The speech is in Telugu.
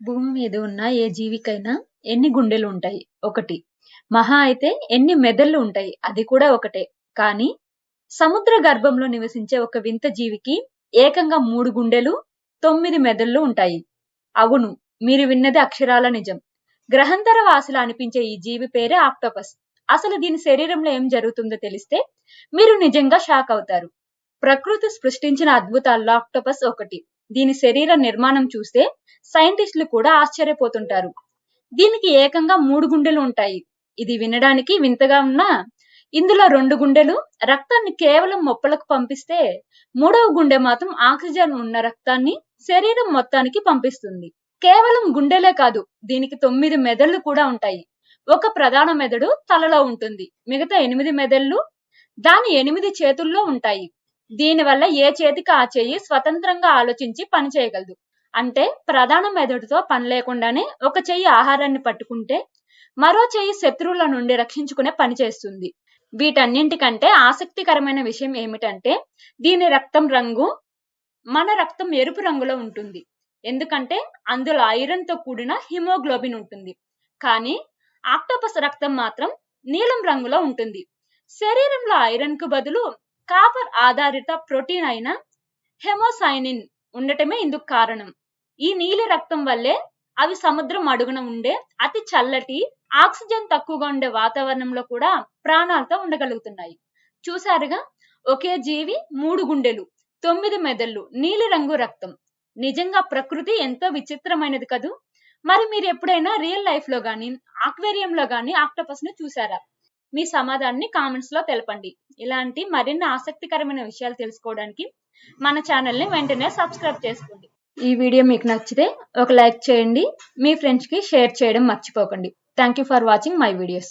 భూమి మీద ఉన్న ఏ జీవికైనా ఎన్ని గుండెలు ఉంటాయి? ఒకటి. మహా అయితే ఎన్ని మెదళ్ళు ఉంటాయి? అది కూడా ఒకటే. కానీ సముద్ర గర్భంలో నివసించే ఒక వింత జీవికి ఏకంగా 3 గుండెలు, 9 మెదళ్ళు ఉంటాయి. అవును, మీరు విన్నది అక్షరాల నిజం. గ్రహాంతర వాసిలా అనిపించే ఈ జీవి పేరే ఆక్టోపస్. అసలు దీని శరీరంలో ఏం జరుగుతుందో తెలిస్తే మీరు నిజంగా షాక్ అవుతారు. ప్రకృతి సృష్టించిన అద్భుతాల్లో ఆక్టోపస్ ఒకటి. దీని శరీర నిర్మాణం చూస్తే సైంటిస్టులు కూడా ఆశ్చర్యపోతుంటారు. దీనికి ఏకంగా 3 గుండెలు ఉంటాయి. ఇది వినడానికి వింతగా ఉన్నా ఇందులో 2 గుండెలు రక్తాన్ని కేవలం మొప్పలకు పంపిస్తే, మూడవ గుండె మాత్రం ఆక్సిజన్ ఉన్న రక్తాన్ని శరీరం మొత్తానికి పంపిస్తుంది. కేవలం గుండెలే కాదు, దీనికి 9 మెదళ్ళు కూడా ఉంటాయి. ఒక ప్రధాన మెదడు తలలో ఉంటుంది. మిగతా 8 మెదళ్ళు దాని 8 చేతుల్లో ఉంటాయి. దీనివల్ల ఏ చేతికి ఆ చెయ్యి స్వతంత్రంగా ఆలోచించి పని చేయగలదు. అంటే ప్రధాన మెదడుతో పని లేకుండానే ఒక చెయ్యి ఆహారాన్ని పట్టుకుంటే మరో చెయ్యి శత్రువుల నుండి రక్షించుకునే పని చేస్తుంది. వీటన్నింటికంటే ఆసక్తికరమైన విషయం ఏమిటంటే దీని రక్తం రంగు మన రక్తం ఎరుపు రంగులో ఉంటుంది. ఎందుకంటే అందులో ఐరన్ తో కూడిన హిమోగ్లోబిన్ ఉంటుంది. కానీ ఆక్టోపస్ రక్తం మాత్రం నీలం రంగులో ఉంటుంది. శరీరంలో ఐరన్ కు బదులు కాపర్ ఆధారిత ప్రోటీన్ అయిన హెమోసైనిన్ ఉండటమే ఇందుకు కారణం. ఈ నీలి రక్తం వల్లే అవి సముద్రం అడుగున ఉండే అతి చల్లటి, ఆక్సిజన్ తక్కువగా ఉండే వాతావరణంలో కూడా ప్రాణాలతో ఉండగలుగుతున్నాయి. చూసారుగా, ఒకే జీవి 3 గుండెలు, 9 మెదళ్ళు, నీలి రంగు రక్తం. నిజంగా ప్రకృతి ఎంతో విచిత్రమైనది కదూ. మరి మీరు ఎప్పుడైనా రియల్ లైఫ్ లో గానీ ఆక్వేరియంలో గానీ ఆక్టోపస్ ను చూసారా? మీ సమాధానాన్ని కామెంట్స్ లో తెలపండి. ఇలాంటి మరిన్ని ఆసక్తికరమైన విషయాలు తెలుసుకోవడానికి మన ఛానల్ ని వెంటనే సబ్స్క్రైబ్ చేసుకోండి. ఈ వీడియో మీకు నచ్చితే ఒక లైక్ చేయండి. మీ ఫ్రెండ్స్ కి షేర్ చేయడం మర్చిపోకండి. Thank you for watching my videos.